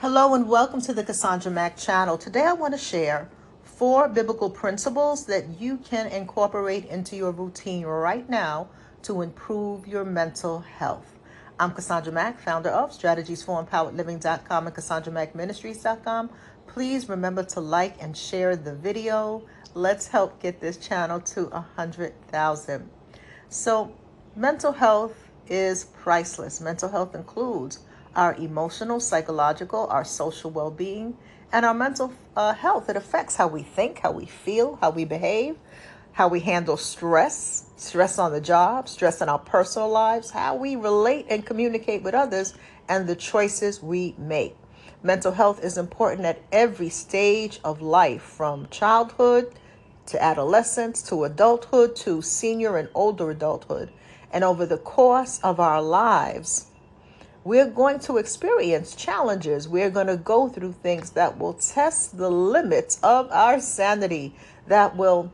Hello and welcome to the Cassandra Mack channel. Today I want to share 4 biblical principles that you can incorporate into your routine right now to improve your mental health. I'm Cassandra Mack, founder of strategiesforempoweredliving.com and CassandраMackMinistries.com. Please remember to like and share the video. Let's help get this channel to 100,000. So, mental health is priceless. Mental health includes our emotional, psychological, our social well-being, and our mental health. It affects how we think, how we feel, how we behave, how we handle stress on the job, stress in our personal lives, how we relate and communicate with others, and the choices we make. Mental health is important at every stage of life, from childhood to adolescence to adulthood to senior and older adulthood. And over the course of our lives, we're going to experience challenges. We're going to go through things that will test the limits of our sanity, that will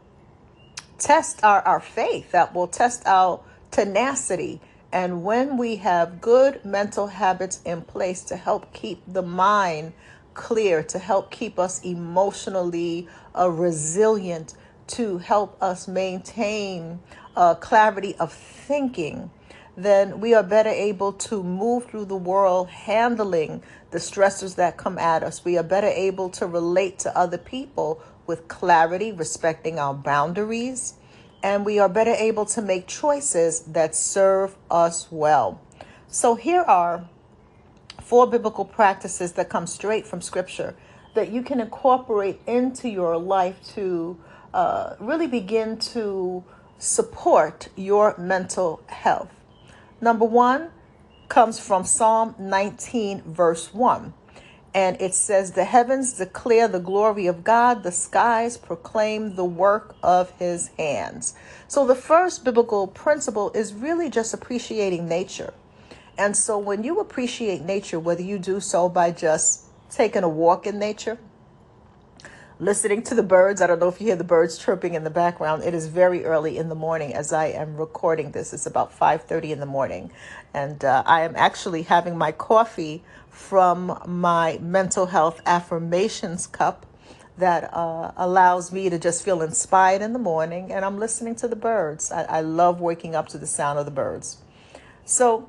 test our faith, that will test our tenacity. And when we have good mental habits in place to help keep the mind clear, to help keep us emotionally resilient, to help us maintain clarity of thinking, then we are better able to move through the world handling the stressors that come at us. We are better able to relate to other people with clarity, respecting our boundaries, and we are better able to make choices that serve us well. So here are 4 biblical practices that come straight from Scripture that you can incorporate into your life to really begin to support your mental health. Number 1 comes from Psalm 19, verse 1. And it says, "The heavens declare the glory of God, the skies proclaim the work of his hands." So the first biblical principle is really just appreciating nature. And so when you appreciate nature, whether you do so by just taking a walk in nature, listening to the birds. I don't know if you hear the birds chirping in the background. It is very early in the morning as I am recording this. It's about 5:30 in the morning. And I am actually having my coffee from my mental health affirmations cup that allows me to just feel inspired in the morning. And I'm listening to the birds. I love waking up to the sound of the birds. So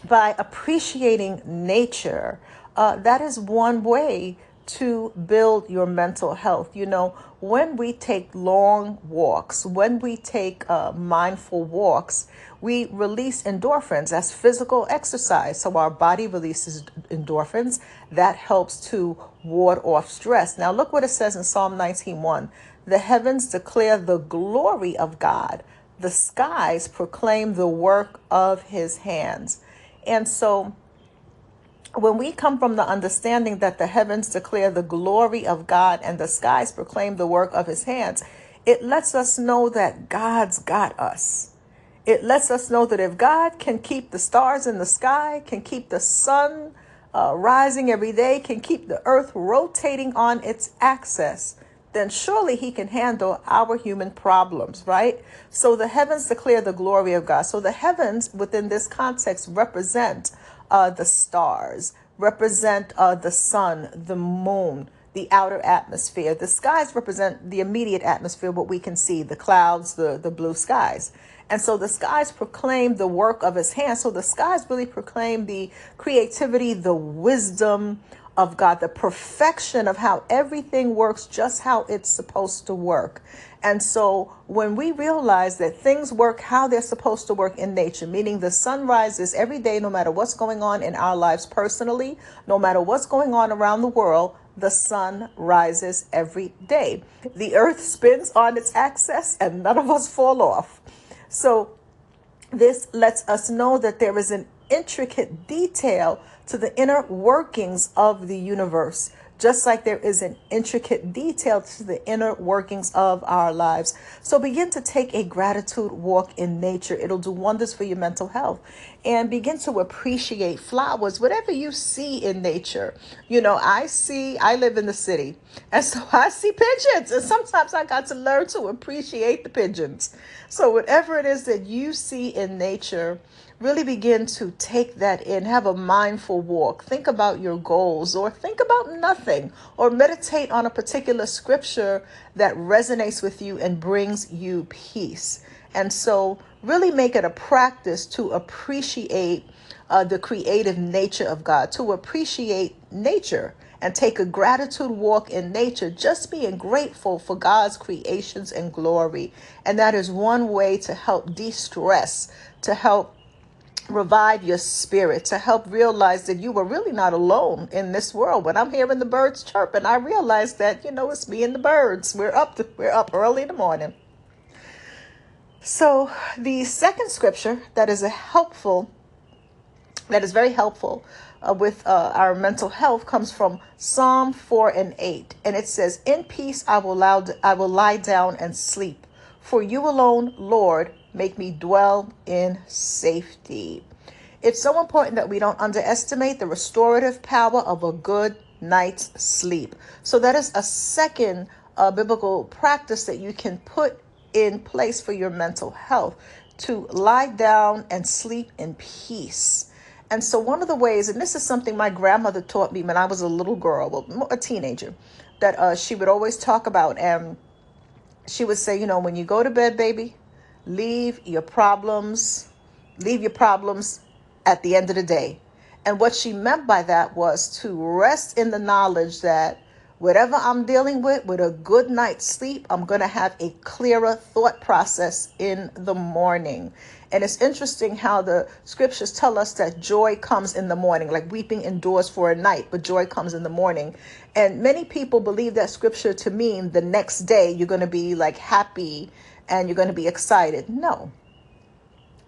by appreciating nature, that is one way to build your mental health. You know, when we take long walks, when we take mindful walks, we release endorphins as physical exercise. So our body releases endorphins. That helps to ward off stress. Now look what it says in Psalm 19:1. "The heavens declare the glory of God. The skies proclaim the work of his hands." And so when we come from the understanding that the heavens declare the glory of God and the skies proclaim the work of his hands, it lets us know that God's got us. It lets us know that if God can keep the stars in the sky, can keep the sun rising every day, can keep the earth rotating on its axis, then surely he can handle our human problems, right? So the heavens declare the glory of God. So the heavens within this context represent the stars, represent the sun, the moon, the outer atmosphere. The skies represent the immediate atmosphere, what we can see, the clouds, the blue skies. And so the skies proclaim the work of his hands. So the skies really proclaim the creativity, the wisdom of God, the perfection of how everything works just how it's supposed to work. And so when we realize that things work how they're supposed to work in nature, meaning the sun rises every day, no matter what's going on in our lives personally, no matter what's going on around the world, the sun rises every day. The earth spins on its axis and none of us fall off. So this lets us know that there is an intricate detail to the inner workings of the universe, just like there is an intricate detail to the inner workings of our lives. So begin to take a gratitude walk in nature. It'll do wonders for your mental health. And begin to appreciate flowers, whatever you see in nature. You know, I live in the city, and so I see pigeons, and sometimes I got to learn to appreciate the pigeons. So whatever it is that you see in nature, really begin to take that in, have a mindful walk, think about your goals, or think about nothing, or meditate on a particular scripture that resonates with you and brings you peace. And so really make it a practice to appreciate the creative nature of God, to appreciate nature and take a gratitude walk in nature, just being grateful for God's creations and glory. And that is one way to help de-stress, to help revive your spirit, to help realize that you were really not alone in this world. When I'm hearing the birds chirp, and I realize that, it's me and the birds. We're up early in the morning. So the second scripture that is very helpful with our mental health comes from Psalm 4:8, and it says, "In peace I will lie down and sleep. For you alone, Lord, make me dwell in safety." It's so important that we don't underestimate the restorative power of a good night's sleep. So that is a second biblical practice that you can put in place for your mental health, to lie down and sleep in peace. And so one of the ways, and this is something my grandmother taught me when I was a little girl, well, a teenager, that she would always talk about. And she would say, when you go to bed, baby, leave your problems at the end of the day. And what she meant by that was to rest in the knowledge that whatever I'm dealing with a good night's sleep, I'm going to have a clearer thought process in the morning. And it's interesting how the scriptures tell us that joy comes in the morning, like weeping endures for a night, but joy comes in the morning. And many people believe that scripture to mean the next day you're going to be like happy and you're going to be excited. No.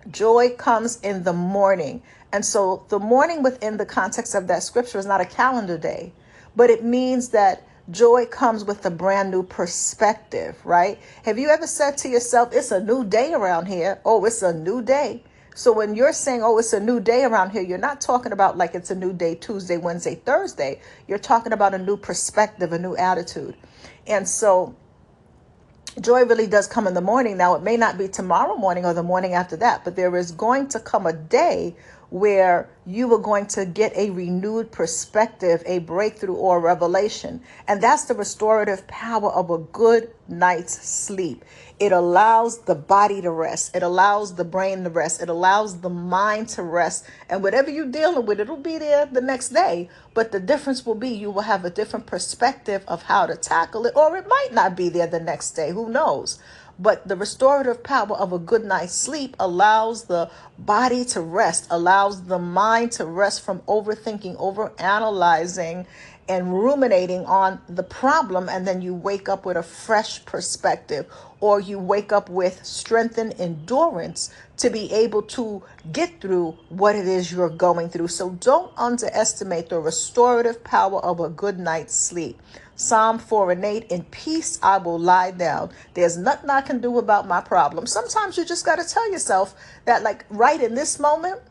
Joy comes in the morning. And so the morning within the context of that scripture is not a calendar day, but it means that joy comes with a brand new perspective, right? Have you ever said to yourself, it's a new day around here? Oh, it's a new day. So when you're saying, oh, it's a new day around here, you're not talking about like it's a new day, Tuesday, Wednesday, Thursday. You're talking about a new perspective, a new attitude. And so joy really does come in the morning. Now, it may not be tomorrow morning or the morning after that, but there is going to come a day where you are going to get a renewed perspective, a breakthrough or a revelation. And that's the restorative power of a good night's sleep. It allows the body to rest. It allows the brain to rest. It allows the mind to rest. And whatever you're dealing with, it'll be there the next day. But the difference will be you will have a different perspective of how to tackle it, or it might not be there the next day. Who knows? But the restorative power of a good night's sleep allows the body to rest, allows the mind to rest from overthinking, overanalyzing, and ruminating on the problem. And then you wake up with a fresh perspective, or you wake up with strengthened endurance to be able to get through what it is you're going through. So don't underestimate the restorative power of a good night's sleep. Psalm 4:8, "In peace I will lie down." There's nothing I can do about my problem. Sometimes you just got to tell yourself that, like, right in this moment,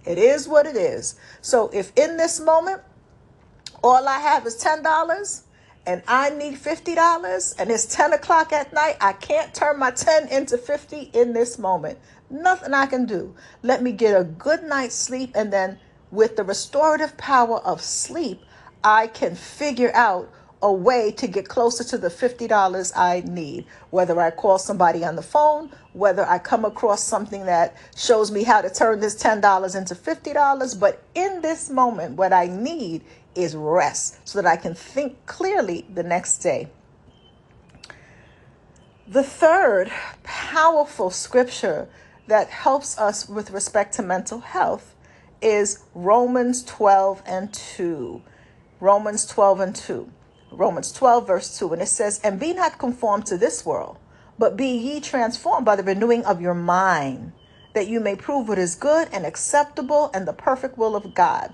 it is what it is. So if in this moment, all I have is $10 and I need $50 and it's 10 o'clock at night, I can't turn my 10 into 50 in this moment. Nothing I can do. Let me get a good night's sleep. And then with the restorative power of sleep, I can figure out a way to get closer to the $50 I need, whether I call somebody on the phone, whether I come across something that shows me how to turn this $10 into $50. But in this moment, what I need is rest so that I can think clearly the next day. The third powerful scripture that helps us with respect to mental health is Romans 12:2. Romans 12:2. Romans 12, verse 2. And it says, "And be not conformed to this world, but be ye transformed by the renewing of your mind, that you may prove what is good and acceptable and the perfect will of God."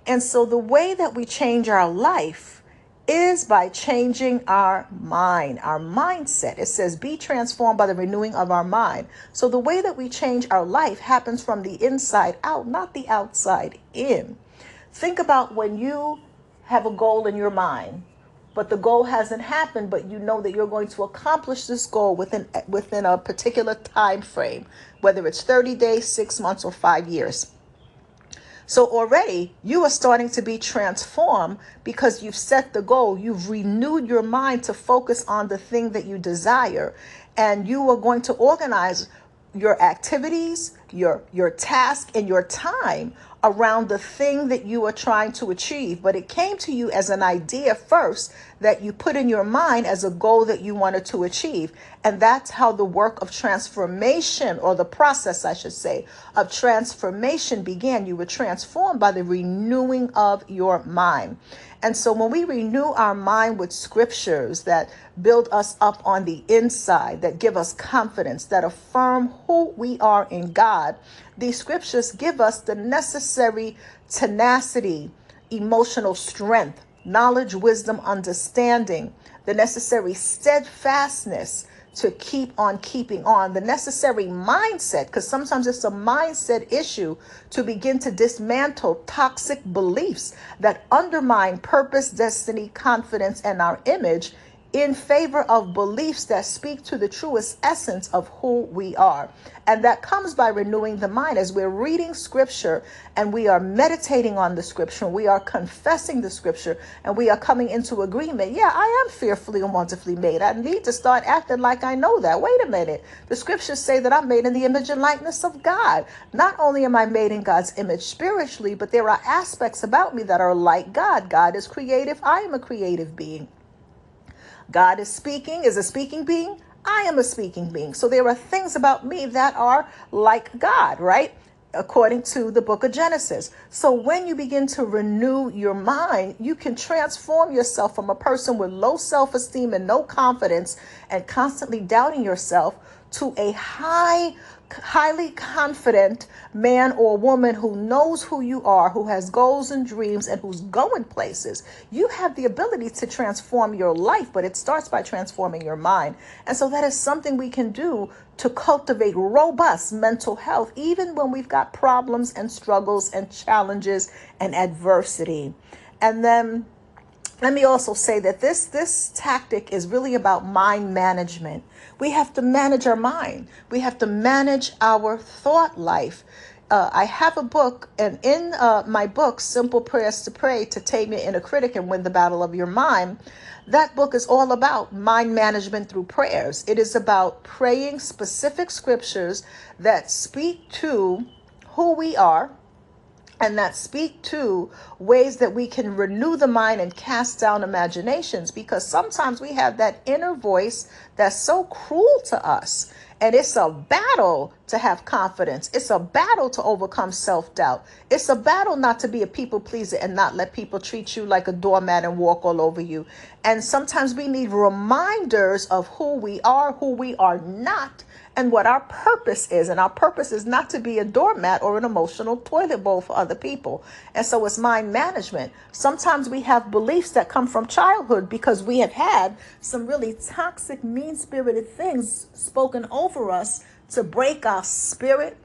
And so the way that we change our life is by changing our mind, our mindset. It says, be transformed by the renewing of our mind. So the way that we change our life happens from the inside out, not the outside in. Think about when you have a goal in your mind. but the goal hasn't happened, but you know that you're going to accomplish this goal within a particular time frame, whether it's 30 days, 6 months, or 5 years. So already you are starting to be transformed because you've set the goal. You've renewed your mind to focus on the thing that you desire. And you are going to organize your activities, your task, and your time around the thing that you are trying to achieve. But it came to you as an idea first that you put in your mind as a goal that you wanted to achieve. And that's how the work of transformation, or the process, I should say, of transformation began. You were transformed by the renewing of your mind. And so when we renew our mind with scriptures that build us up on the inside, that give us confidence, that affirm who we are in God, these scriptures give us the necessary tenacity, emotional strength, knowledge, wisdom, understanding, the necessary steadfastness to keep on keeping on, the necessary mindset, because sometimes it's a mindset issue, to begin to dismantle toxic beliefs that undermine purpose, destiny, confidence, and our image, in favor of beliefs that speak to the truest essence of who we are. And that comes by renewing the mind. As we're reading scripture and we are meditating on the scripture, we are confessing the scripture, and we are coming into agreement. Yeah, I am fearfully and wonderfully made. I need to start acting like I know that. Wait a minute. The scriptures say that I'm made in the image and likeness of God. Not only am I made in God's image spiritually, but there are aspects about me that are like God. God is creative. I am a creative being. God is speaking, is a speaking being. I am a speaking being. So there are things about me that are like God, right? According to the book of Genesis. So when you begin to renew your mind, you can transform yourself from a person with low self-esteem and no confidence and constantly doubting yourself to a highly confident man or woman who knows who you are, who has goals and dreams, and who's going places. You have the ability to transform your life, but it starts by transforming your mind. And so that is something we can do to cultivate robust mental health, even when we've got problems and struggles and challenges and adversity. And then let me also say that this tactic is really about mind management. We have to manage our mind. We have to manage our thought life. I have a book, and in my book, Simple Prayers to Pray to Tame Your Inner Critic and Win the Battle of Your Mind, that book is all about mind management through prayers. It is about praying specific scriptures that speak to who we are, and that speak to ways that we can renew the mind and cast down imaginations, because sometimes we have that inner voice that's so cruel to us. And it's a battle to have confidence. It's a battle to overcome self-doubt. It's a battle not to be a people pleaser and not let people treat you like a doormat and walk all over you. And sometimes we need reminders of who we are not, and what our purpose is. And our purpose is not to be a doormat or an emotional toilet bowl for other people. And so it's mind management. Sometimes we have beliefs that come from childhood because we have had some really toxic, mean-spirited things spoken over us to break our spirit,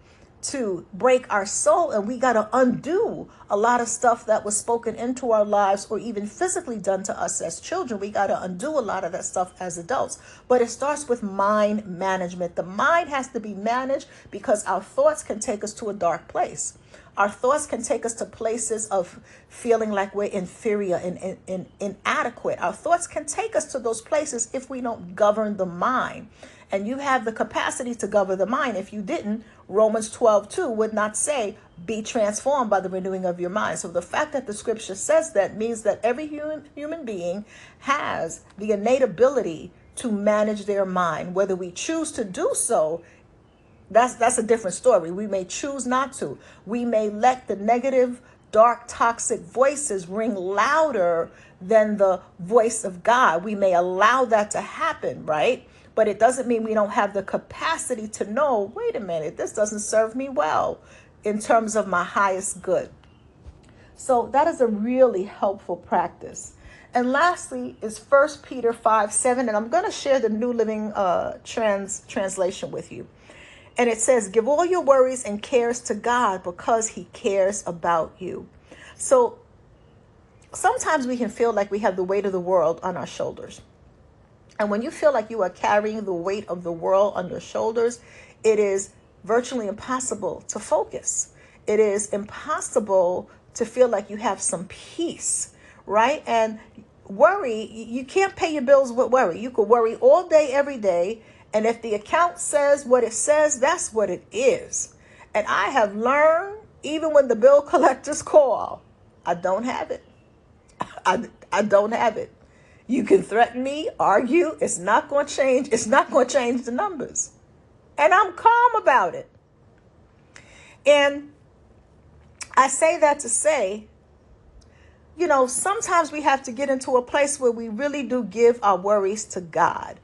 to break our soul, and we got to undo a lot of stuff that was spoken into our lives or even physically done to us as children. We got to undo a lot of that stuff as adults. But it starts with mind management. The mind has to be managed because our thoughts can take us to a dark place. Our thoughts can take us to places of feeling like we're inferior and inadequate. Our thoughts can take us to those places if we don't govern the mind. And you have the capacity to govern the mind. If you didn't, Romans 12:2 would not say, be transformed by the renewing of your mind. So the fact that the scripture says that means that every human being has the innate ability to manage their mind. Whether we choose to do so, that's a different story. We may choose not to. We may let the negative, dark, toxic voices ring louder than the voice of God. We may allow that to happen, right? But it doesn't mean we don't have the capacity to know, wait a minute, this doesn't serve me well in terms of my highest good. So that is a really helpful practice. And lastly is 1 Peter 5:7, and I'm going to share the New Living translation with you. And it says, give all your worries and cares to God because he cares about you. So sometimes we can feel like we have the weight of the world on our shoulders. And when you feel like you are carrying the weight of the world on your shoulders, it is virtually impossible to focus. It is impossible to feel like you have some peace, right? And worry, you can't pay your bills with worry. You could worry all day, every day. And if the account says what it says, that's what it is. And I have learned, even when the bill collectors call, I don't have it. I don't have it. You can threaten me, argue. It's not going to change. It's not going to change the numbers. And I'm calm about it. And I say that to say, sometimes we have to get into a place where we really do give our worries to God.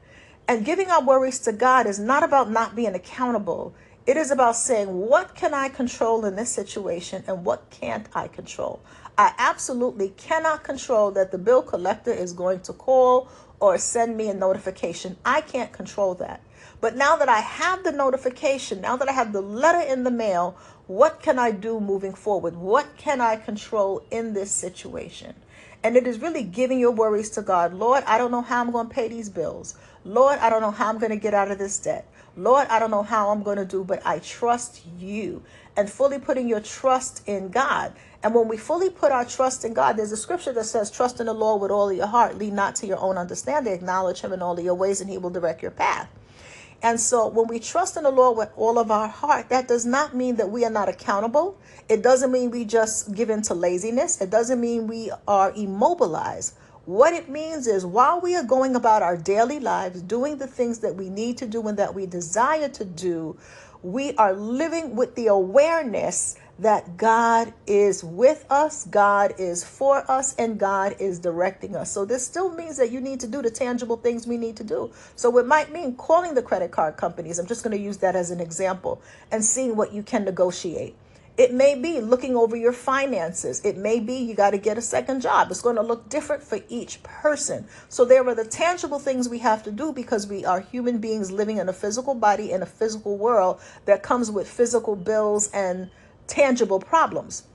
And giving our worries to God is not about not being accountable. It is about saying, what can I control in this situation and what can't I control? I absolutely cannot control that the bill collector is going to call or send me a notification. I can't control that. But now that I have the notification, now that I have the letter in the mail, what can I do moving forward? What can I control in this situation? And it is really giving your worries to God. Lord, I don't know how I'm going to pay these bills. Lord, I don't know how I'm going to get out of this debt. Lord, I don't know how I'm going to do, but I trust you. And fully putting your trust in God. And when we fully put our trust in God, there's a scripture that says, trust in the Lord with all of your heart. Lean not to your own understanding. Acknowledge him in all of your ways and he will direct your path. And so when we trust in the Lord with all of our heart, that does not mean that we are not accountable. It doesn't mean we just give in to laziness. It doesn't mean we are immobilized. What it means is while we are going about our daily lives, doing the things that we need to do and that we desire to do, we are living with the awareness that God is with us, God is for us, and God is directing us. So this still means that you need to do the tangible things we need to do. So it might mean calling the credit card companies. I'm just going to use that as an example and seeing what you can negotiate. It may be looking over your finances. It may be you got to get a second job. It's going to look different for each person. So there are the tangible things we have to do because we are human beings living in a physical body in a physical world that comes with physical bills and tangible problems.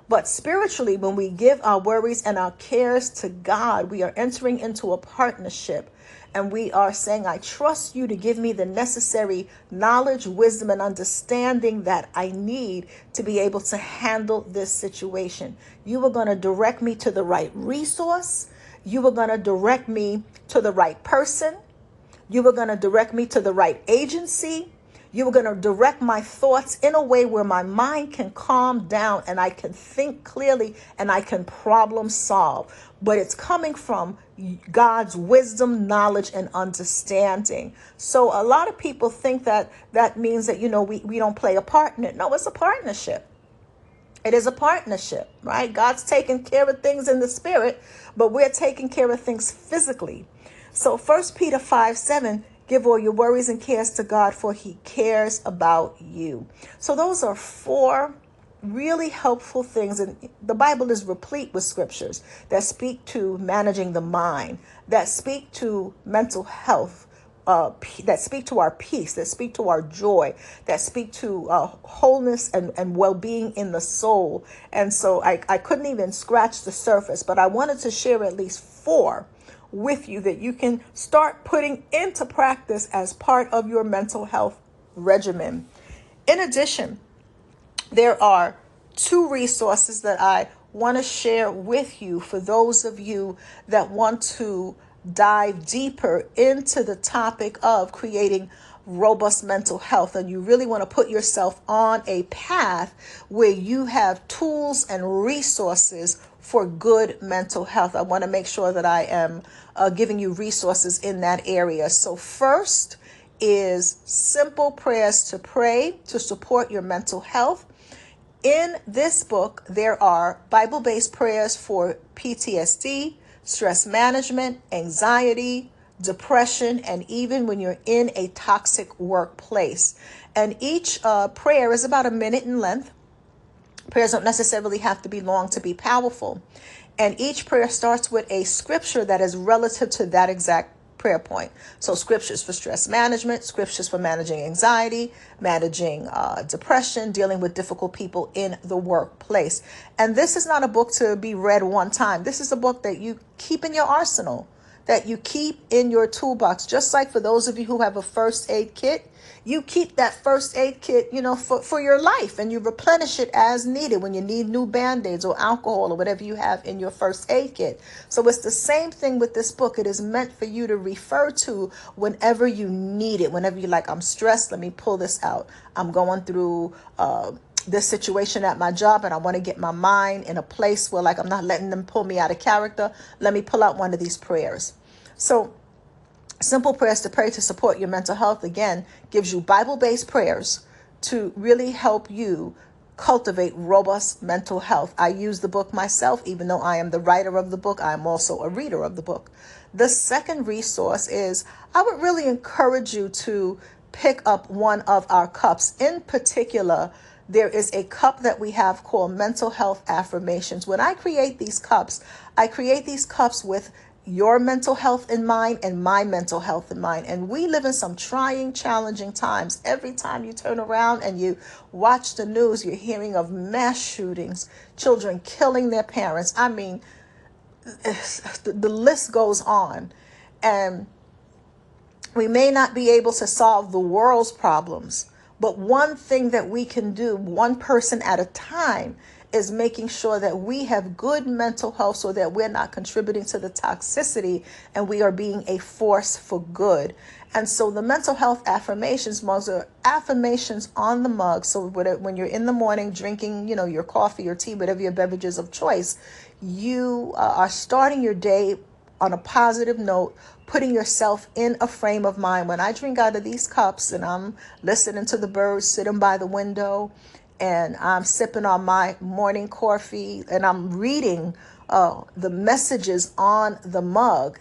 But spiritually, when we give our worries and our cares to God, we are entering into a partnership. And we are saying, I trust you to give me the necessary knowledge, wisdom, and understanding that I need to be able to handle this situation. You are going to direct me to the right resource. You are going to direct me to the right person. You are going to direct me to the right agency. You are going to direct my thoughts in a way where my mind can calm down and I can think clearly and I can problem solve. But it's coming from God's wisdom, knowledge, and understanding. So a lot of people think that that means that, we don't play a part in it. No, it's a partnership. It is a partnership, right? God's taking care of things in the spirit, but we're taking care of things physically. So 1 Peter 5:7, give all your worries and cares to God, for he cares about you. So those are 4 really helpful things. And the Bible is replete with scriptures that speak to managing the mind, that speak to mental health, that speak to our peace, that speak to our joy, that speak to wholeness and well-being in the soul. And so I couldn't even scratch the surface, but I wanted to share at least 4 with you that you can start putting into practice as part of your mental health regimen. In addition, there are 2 resources that I want to share with you for those of you that want to dive deeper into the topic of creating robust mental health, and you really want to put yourself on a path where you have tools and resources for good mental health. I want to make sure that I am giving you resources in that area. So first is simple prayers to pray to support your mental health. In this book, there are Bible-based prayers for PTSD, stress management, anxiety, depression, and even when you're in a toxic workplace. And each prayer is about a minute in length. Prayers don't necessarily have to be long to be powerful. And each prayer starts with a scripture that is relative to that exact prayer point. So scriptures for stress management, scriptures for managing anxiety, managing depression, dealing with difficult people in the workplace. And this is not a book to be read one time. This is a book that you keep in your arsenal, that you keep in your toolbox. Just like for those of you who have a first aid kit, you keep that first aid kit, for your life, and you replenish it as needed when you need new Band-Aids or alcohol or whatever you have in your first aid kit. So it's the same thing with this book. It is meant for you to refer to whenever you need it, whenever you're like, I'm stressed, let me pull this out. I'm going through this situation at my job and I want to get my mind in a place where like I'm not letting them pull me out of character. Let me pull out one of these prayers. So simple prayers to pray to support your mental health, again, gives you Bible-based prayers to really help you cultivate robust mental health. I use the book myself. Even though I am the writer of the book, I am also a reader of the book. The second resource is, I would really encourage you to pick up one of our cups. In particular, there is a cup that we have called Mental Health Affirmations. When I create these cups, I create these cups with your mental health in mind and my mental health in mind. And we live in some trying, challenging times. Every time you turn around and you watch the news, you're hearing of mass shootings, children killing their parents. I mean, the list goes on. And we may not be able to solve the world's problems, but one thing that we can do, one person at a time, is making sure that we have good mental health so that we're not contributing to the toxicity and we are being a force for good. And so the mental health affirmations mugs are affirmations on the mug. So when you're in the morning drinking, your coffee or tea, whatever your beverages of choice, you are starting your day on a positive note, putting yourself in a frame of mind. When I drink out of these cups and I'm listening to the birds sitting by the window, and I'm sipping on my morning coffee and I'm reading the messages on the mug,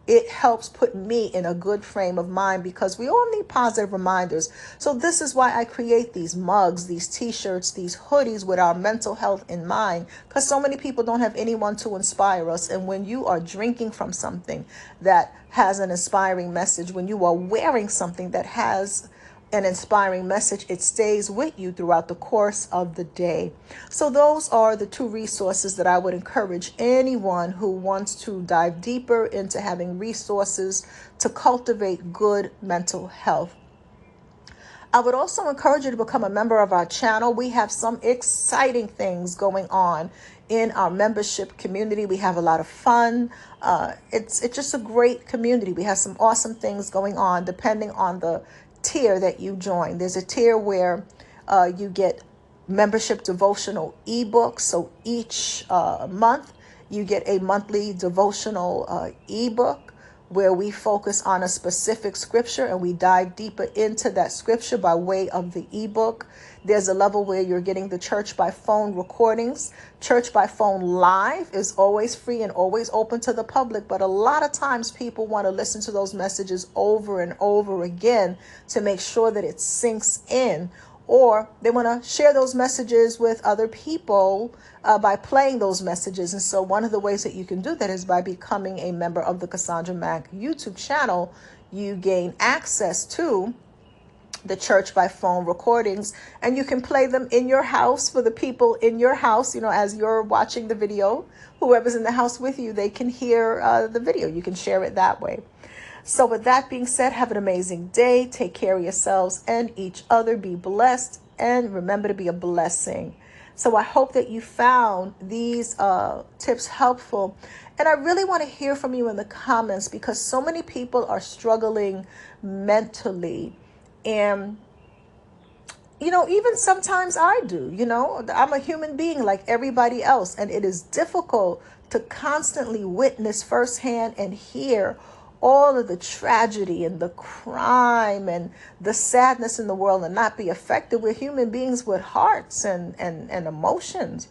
it helps put me in a good frame of mind, because we all need positive reminders. So this is why I create these mugs, these t-shirts, these hoodies with our mental health in mind, because so many people don't have anyone to inspire us. And when you are drinking from something that has an inspiring message, when you are wearing something that has an inspiring message, it stays with you throughout the course of the day. So those are the two resources that I would encourage anyone who wants to dive deeper into having resources to cultivate good mental health. I would also encourage you to become a member of our channel. We have some exciting things going on in our membership community. We have a lot of fun. It's just a great community. We have some awesome things going on depending on the tier that you join. There's a tier where you get membership devotional ebooks. So each month you get a monthly devotional ebook where we focus on a specific scripture and we dive deeper into that scripture by way of the ebook. There's a level where you're getting the Church by Phone recordings. Church by Phone Live is always free and always open to the public, but a lot of times people want to listen to those messages over and over again to make sure that it sinks in, or they want to share those messages with other people by playing those messages. And so one of the ways that you can do that is by becoming a member of the Cassandra Mack YouTube channel. You gain access to the Church by Phone recordings, and you can play them in your house for the people in your house. As you're watching the video, whoever's in the house with you, they can hear the video. You can share it that way. So with that being said, have an amazing day. Take care of yourselves and each other. Be blessed, and remember to be a blessing. So I hope that you found these tips helpful. And I really want to hear from you in the comments, because so many people are struggling mentally. And, even sometimes I do, I'm a human being like everybody else. And it is difficult to constantly witness firsthand and hear all of the tragedy and the crime and the sadness in the world and not be affected. We're human beings with hearts and emotions.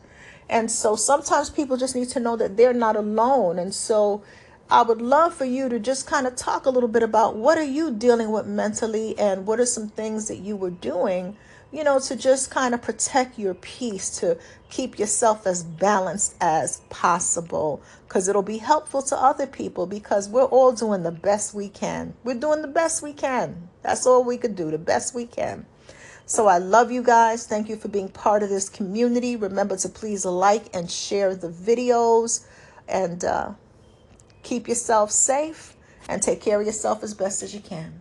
And so sometimes people just need to know that they're not alone. And so I would love for you to just kind of talk a little bit about what are you dealing with mentally, and what are some things that you were doing to just kind of protect your peace, to keep yourself as balanced as possible, because it'll be helpful to other people, because we're all doing the best we can. We're doing the best we can. That's all we could do, the best we can. So I love you guys. Thank you for being part of this community. Remember to please like and share the videos, and keep yourself safe and take care of yourself as best as you can.